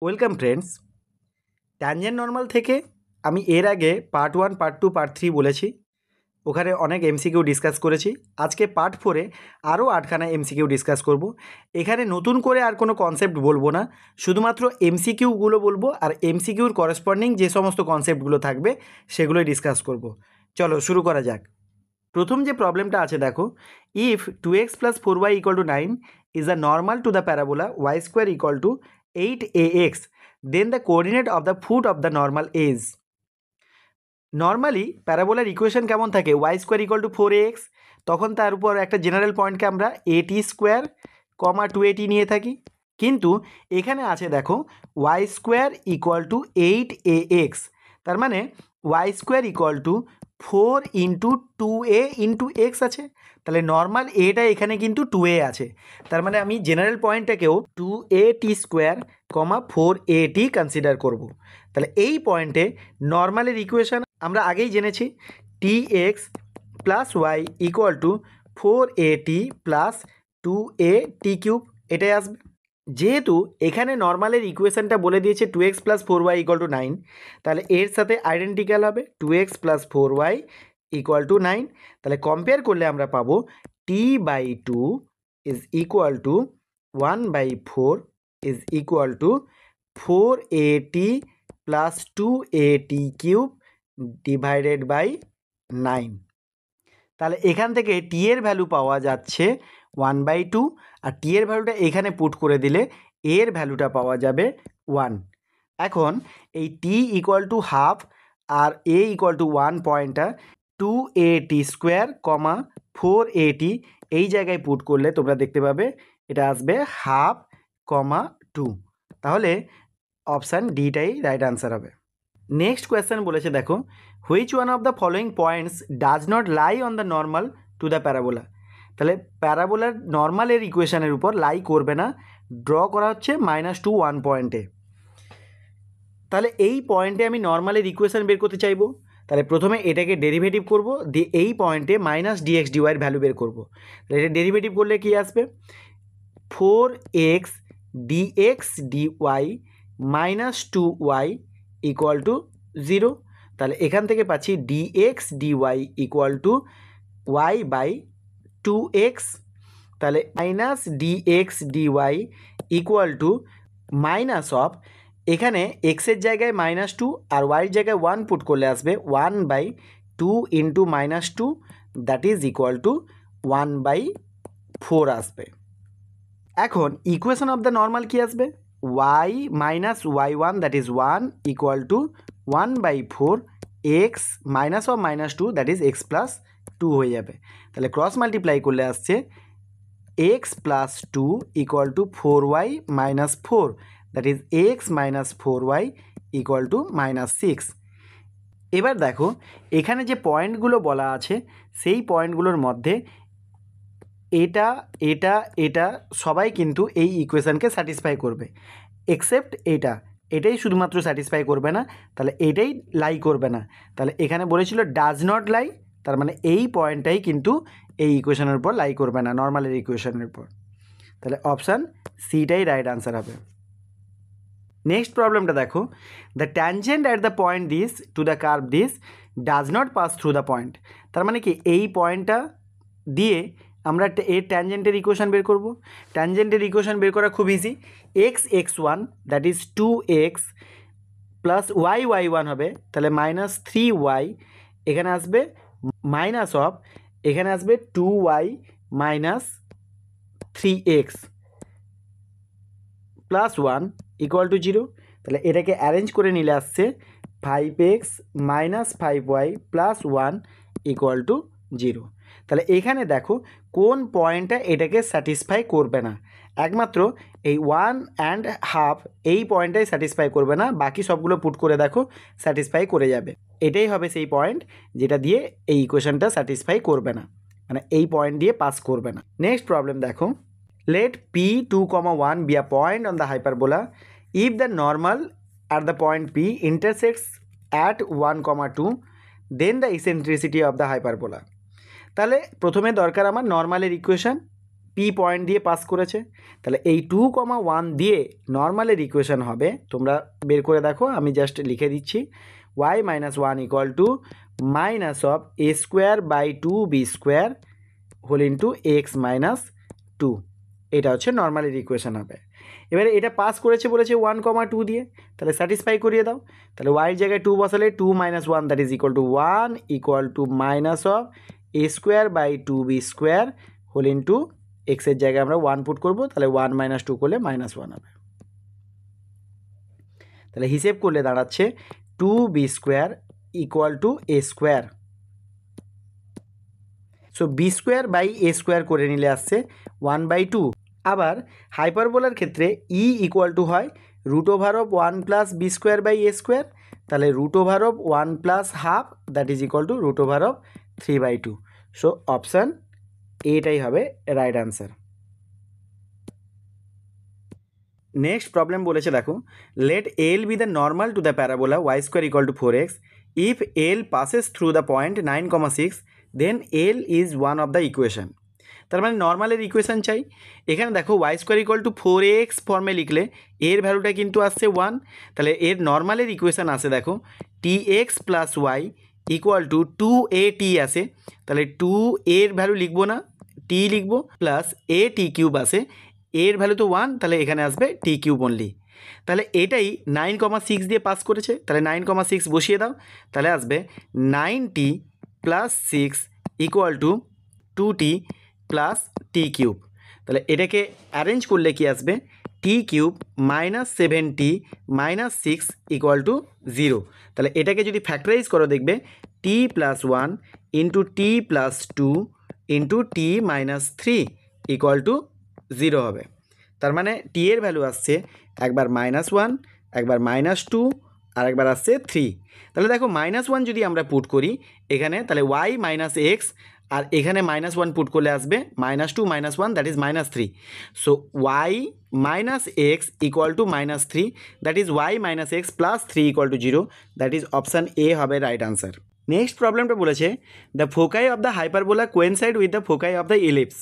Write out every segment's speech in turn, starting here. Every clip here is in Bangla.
Welcome friends. ট্যানজেন্ট নর্মাল থেকে আমি এর আগে পার্ট 1, পার্ট 2, পার্ট 3 বলেছি। ওখানে অনেক এমসিকিউ ডিসকাস করেছি। আজকে পার্ট 4-এ আরও 8খানা এমসিকিউ ডিসকাস করব। এখানে নতুন করে আর কোনো কনসেপ্ট বলবো না, শুধুমাত্র এমসিকিউগুলো বলবো আর এমসিকিউর করেসপন্ডিং যে সমস্ত কনসেপ্টগুলো থাকবে সেগুলোই ডিসকাস করব। চলো শুরু করা যাক। প্রথম যে প্রবলেমটা আছে দেখো, if 2x + 4y = 9 is a normal to the parabola y² = 8ax, then the coordinate of the foot of the normal is। Normally প্যারাবোলার ইকুয়েশন কেমন থাকে, y² = 4ax, তখন তার উপর একটা জেনারেল পয়েন্টকে আমরা at² 2at নিয়ে থাকি। কিন্তু এখানে আছে দেখো y² = 8ax, তার মানে y² = 4 × 2a × x আছে। তাহলে নর্মাল এটা এখানে কিন্তু 2a আছে, তার মানে আমি জেনারেল পয়েন্টটাকেও 2at² 4at কনসিডার করব। তাহলে এই পয়েন্টে নর্মালের ইকুয়েশন আমরা আগেই জেনেছি, tx + y = 4at + 2at³ এটাই আসবে। যেহেতু এখানে নর্মালের ইকুয়েশনটা বলে দিয়েছে 2x + 4y = 9, তাহলে এর সাথে আইডেন্টিক্যাল হবে 2x + 4y = 9। তাহলে কম্পেয়ার করলে আমরা পাবো t/2 = 1/4 = 4at + 2at³ / 9। তাহলে এখান থেকে টি এর ভ্যালু পাওয়া যাচ্ছে 1/2, আর টি এর ভ্যালুটা এখানে পুট করে দিলে এর ভ্যালুটা পাওয়া যাবে 1। এখন এই টি = 1/2 আর এ = 1 পয়েন্টটা 2at² 4at এই জায়গায় পুট করলে তোমরা দেখতে পাবে এটা আসবে 1/2, 2। তাহলে অপশান ডিটাই রাইট আনসার হবে। নেক্সট কোয়েশ্চেন বলেছে দেখো, which one of the following points does not lie on the normal to the parabola. তাহলে প্যারাবোলার নর্মালের ইকুয়েশনের উপর লাই করবে না, ড্র করা হচ্ছে -2, 1 পয়েন্টে। তাহলে এই পয়েন্টে আমি নর্মালের ইকুয়েশন বের করতে চাইবো। তাহলে প্রথমে এটাকে ডেরিভেটিভ করব, দিয়ে এই পয়েন্টে -dx dy এর ভ্যালু বের করব। তাহলে এটা ডেরিভেটিভ করলে কি আসবে, 4x dx dy -2y = 0। তাহলে এখান থেকে পাচ্ছি dx dy = y/2x। তাহলে -dx dy = এখানে এক্সের জায়গায় -2 আর ওয়াইয়ের জায়গায় 1 পুট করলে আসবে 1/2 × -2, দ্যাট ইজ = 1/4 আসবে। এখন ইকুয়েশন অফ দ্য নর্মাল কি আসবে, y - y1 that is 1 = 1/4 x -2 that is x + 2 হয়ে যাবে। তাহলে ক্রস মাল্টিপ্লাই করলে আসছে x + 2 = 4y - 4 that is x - 4y = -6। এবার দেখো এখানে যে পয়েন্টগুলো বলা আছে সেই পয়েন্টগুলোর মধ্যে এটা এটা এটা সবাই কিন্তু এই ইকুয়েশানকে স্যাটিসফাই করবে, এক্সেপ্ট এটাই শুধুমাত্র স্যাটিসফাই করবে না, তাহলে এটাই লাই করবে না। তাহলে এখানে বলেছিল ডাজ নট লাই, তার মানে এই পয়েন্টটাই কিন্তু এই ইকুয়েশনের উপর লাই করবে না, নর্মালের ইকুয়েশনের উপর। তাহলে অপশান সিটাই রাইট আনসার হবে। নেক্সট প্রবলেমটা দেখো, the tangent at the point this to the curve this does not pass through the point. তার মানে কি এই পয়েন্টটা দিয়ে আমরা এর ট্যানজেন্টের ইকুয়েশন বের করব। ট্যানজেন্টের ইকুয়েশন বের করা খুব easy, x(1) that is 2x plus y(y1) হবে, তাহলে -3y এখানে আসবে, মাইনাস অফ এখানে আসবে 2y - 3x প্লাস 1 = 0। তাহলে এটাকে অ্যারেঞ্জ করে নিলে আসছে 5x - 5y প্লাস 1 = 0। তাহলে এখানে দেখো কোন পয়েন্টটা এটাকে স্যাটিসফাই করবে না, একমাত্র এই 1.5 এই পয়েন্টটাই স্যাটিসফাই করবে না, বাকি সবগুলো পুট করে দেখো স্যাটিসফাই করে যাবে। এটাই হবে সেই পয়েন্ট যেটা দিয়ে এই ইকুয়েশনটা স্যাটিসফাই করবে না, মানে এই পয়েন্ট দিয়ে পাস করবে না। নেক্সট প্রবলেম দেখো, let P2, 1 be a point on the hyperbola if the normal at the point P intersects at 1, 2, then the eccentricity of the hyperbola। তাহলে প্রথমে দরকার আমার নর্মালের ইকুয়েশন, P পি পয়েন্ট দিয়ে পাস করেছে। তাহলে এই 2,1 দিয়ে নর্মালের ইকুয়েশন হবে, তোমরা বের করে দেখো, আমি জাস্ট লিখে দিচ্ছি, y - 1 = minus of a square by 2b square whole into x minus 2। এটা হচ্ছে নর্মালের ইকুয়েশন হবে। এবারে এটা পাস করেছে বলেছে 1,2 দিয়ে, তাহলে স্যাটিসফাই করিয়ে দাও। তাহলে ওয়াইয়ের জায়গায় 2 বসালে 2 - 1 that is equal to 1 equal to minus of a square by 2b square whole into এক্সের জায়গায় আমরা 1 পুট করবো, তাহলে 1 - 2 করলে -1 হবে। তাহলে হিসেব করলে দাঁড়াচ্ছে 2b square equal to a square. So b square by a square করে নিলে আসছে 1/2। আবার হাইপারবোলার ক্ষেত্রে ই ইকুয়াল টু হয় √1 + b square by a square, তাহলে √1 + half that is equal to √3/2। So option এটাই হবে রাইট আনসার। নেক্সট প্রবলেম বলেছে দেখো, let L be the normal to the parabola y square equal to 4x if L passes through the point 9,6 then L is one of the equation. তার মানে নর্মালের ইকুয়েশান চাই। এখানে দেখো y square equal to 4x ফর্মে লিখলে এর ভ্যালুটা কিন্তু আসছে 1, তাহলে এর নর্মালের ইকুয়েশান আসে দেখো tx plus y equal to 2at আসে, তাহলে 2 এর ভ্যালু লিখবো না, t লিখবো, প্লাস a t কিউব আসে, এর ভ্যালু তো 1, তাহলে এখানে আসবে t কিউব অনলি। তাহলে এটাই 9,6 দিয়ে পাস করেছে, তাহলে 9,6 বসিয়ে দাও, তাহলে আসবে 9t plus 6 equal to 2t plus T cube. তাহলে এটাকে অ্যারেঞ্জ করলে কি আসবে, টি কিউব -7t - 6 ইকুয়াল টু 0। তাহলে এটাকে যদি ফ্যাক্টরাইজ করো দেখবে t plus 1 into t plus 2 into t -3 equal to 0 হবে। তার মানে টি এর ভ্যালু আসছে একবার -1, একবার -2 আর একবার আসছে 3। তাহলে দেখো -1 যদি আমরা পুট করি এখানে, তাহলে y - x, আর এখানে -1 পুট করলে আসবে -2 - 1 that is -3। So y - x equal to -3 that is y - x plus 3 equal to 0, that is option A হবে রাইট আনসার। নেক্সট প্রবলেমটা বলেছে the foci of the hyperbola coincide with the foci of the ellipse.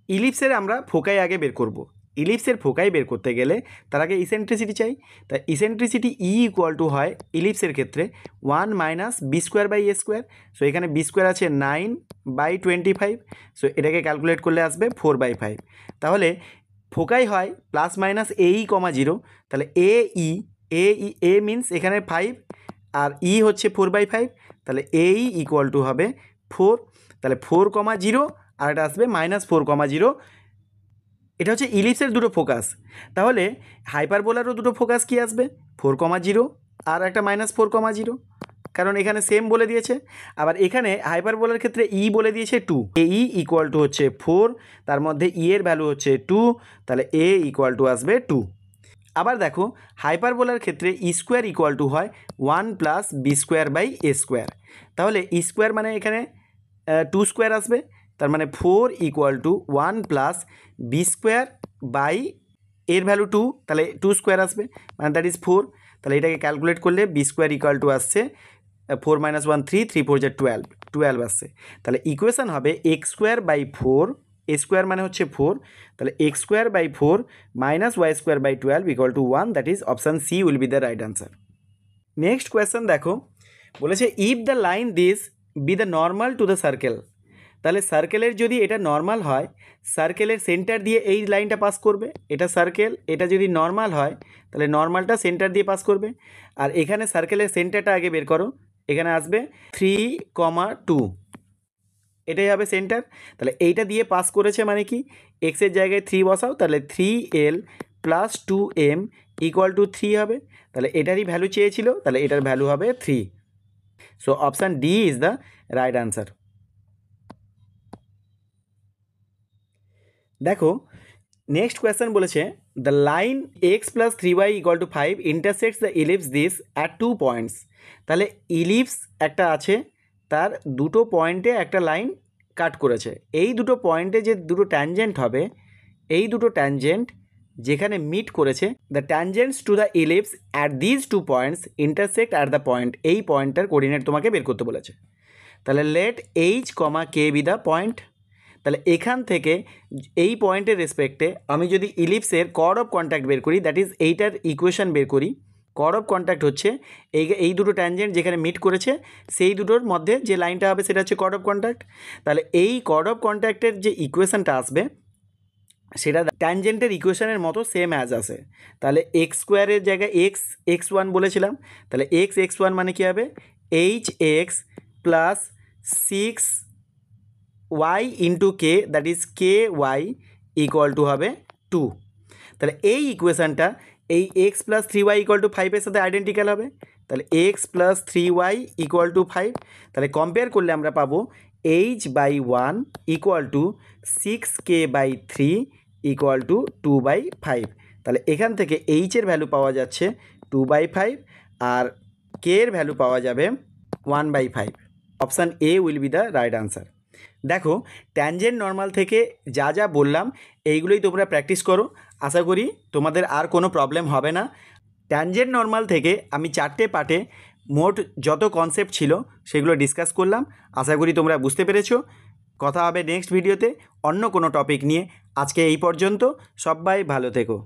ইলিপসের আমরা ফোকাই আগে বের করব। ইলিপসের ফোকাই বের করতে গেলে তার আগে ইসেন্ট্রিসিটি চাই। তাই ইসেন্ট্রিসিটি ই ইকুয়াল টু হয় ইলিপসের ক্ষেত্রে 1 - b square by a square. So এখানে b স্কোয়ার আছে 9/25, সো এটাকে ক্যালকুলেট করলে আসবে 4/5। তাহলে ফোকাই হয় ±AE, তাহলে এ মিনস এখানে 5 আর ই হচ্ছে 4/5, তাহলে AE ইকুয়াল টু হবে 4, তাহলে 4,0 আর এটা আসবে -4,0। এটা হচ্ছে ইলিপসের দুটো ফোকাস। তাহলে হাইপারবোলারও দুটো ফোকাস কি আসবে 4,0 আর একটা -4,0, কারণ এখানে সেম বলে দিয়েছে। আবার এখানে হাইপারবোলার ক্ষেত্রে ই বলে দিয়েছে 2, এই ইকুয়াল টু হচ্ছে 4, তার মধ্যে ই এর ভ্যালু হচ্ছে 2, তাহলে এ ইকুয়াল টু আসবে 2। আবার দেখো হাইপারবোলার ক্ষেত্রে ই স্কোয়ার ইকুয়াল টু হয় 1 + b square by a square. তাহলে ই স্কোয়ার মানে এখানে 2 স্কোয়ার আসবে, তার মানে 4 equal to 1 + b square by এর ভ্যালু 2, তাহলে 2 স্কোয়ার আসবে, মানে দ্যাট ইজ 4। তাহলে এটাকে ক্যালকুলেট করলে b স্কোয়ার ইকুয়াল টু আসছে 4 - 1 3, 3 4 12 আসছে। তাহলে ইকুয়েশান হবে x² বাই 4, a স্কোয়ার মানে হচ্ছে 4, তাহলে x² by 4 -y² by 12 equal to 1, that is option C will be the right answer. Next question দেখো, বলেছে if the line this be the normal to the circle. তাহলে সার্কেলের যদি এটা নর্মাল হয়, সার্কেলের সেন্টার দিয়ে এই লাইনটা পাস করবে, এটা সার্কেল, এটা যদি নর্মাল হয় তাহলে নর্মালটা সেন্টার দিয়ে পাস করবে। আর এখানে সার্কেলের সেন্টারটা আগে বের করো, এখানে আসবে 3,2, এটাই হবে সেন্টার। তাহলে এইটা দিয়ে পাস করেছে মানে কি, এক্সের জায়গায় 3 বসাও, তাহলে 3l plus 2m equal to 3 হবে। তাহলে এটারই ভ্যালু চেয়েছিল, তাহলে এটার ভ্যালু হবে 3। So option D is the right answer. দেখো নেক্সট কোয়েশ্চেন বলেছে the line x + 3y = 5 intersects the ellipse this at 2 points. তাহলে ইলিপস একটা আছে, তার দুটো পয়েন্টে একটা লাইন কাট করেছে, এই দুটো পয়েন্টে যে দুটো ট্যানজেন্ট হবে, এই দুটো ট্যানজেন্ট যেখানে মিট করেছে, the tangents to the ellipse at this 2 points intersect at the point, এই পয়েন্টটার কোঅর্ডিনেট তোমাকে বের করতে বলেছে। তাহলে let h, k be the point. তাহলে এখান থেকে এই পয়েন্টের রেসপেক্টে আমি যদি ইলিপসের কর্ড অফ কন্ট্যাক্ট বের করি, দ্যাট ইজ এইটার ইকুয়েশন বের করি। কর্ড অফ কন্ট্যাক্ট হচ্ছে এই দুটো ট্যানজেন্ট যেখানে মিট করেছে সেই দুটোর মধ্যে যে লাইনটা হবে সেটা হচ্ছে কর্ড অফ কন্ট্যাক্ট। তাহলে এই কর্ড অফ কন্ট্যাক্টের যে ইকুয়েশনটা আসবে সেটা ট্যানজেন্টের ইকুয়েশনের মতো সেম অ্যাজ আসে। তাহলে এক্স স্কোয়ারের জায়গায় এক্স ওয়ান বলেছিলাম, তাহলে এক্স ওয়ান মানে কী হবে, h x plus 6y into k, that is k y equal to হবে 2। তাহলে এই ইকুয়েশানটা এই x plus 3y equal to 5-এর সাথে আইডেন্টিক্যাল হবে। তাহলে x plus 3y equal two 5। তাহলে কম্পেয়ার করলে আমরা পাবো h/1 equal to 6k/3 equal to 2/5। তাহলে এখান থেকে এইচের ভ্যালু পাওয়া যাচ্ছে 2/5 আর কে এর ভ্যালু পাওয়া যাবে 1/5। Option A will be the right answer. দেখো, ট্যানজেন্ট নর্মাল থেকে যা যা বললাম এইগুলোই তোমরা প্র্যাকটিস করো, আশা করি তোমাদের আর কোনো প্রবলেম হবে না। ট্যানজেন্ট নর্মাল থেকে আমি 4টে পার্টে মোট যত কনসেপ্ট ছিল সেগুলো ডিসকাস করলাম, আশা করি তোমরা বুঝতে পেরেছো। কথা হবে নেক্সট ভিডিওতে অন্য কোনো টপিক নিয়ে। আজকে এই পর্যন্ত, সবাই ভালো থেকো।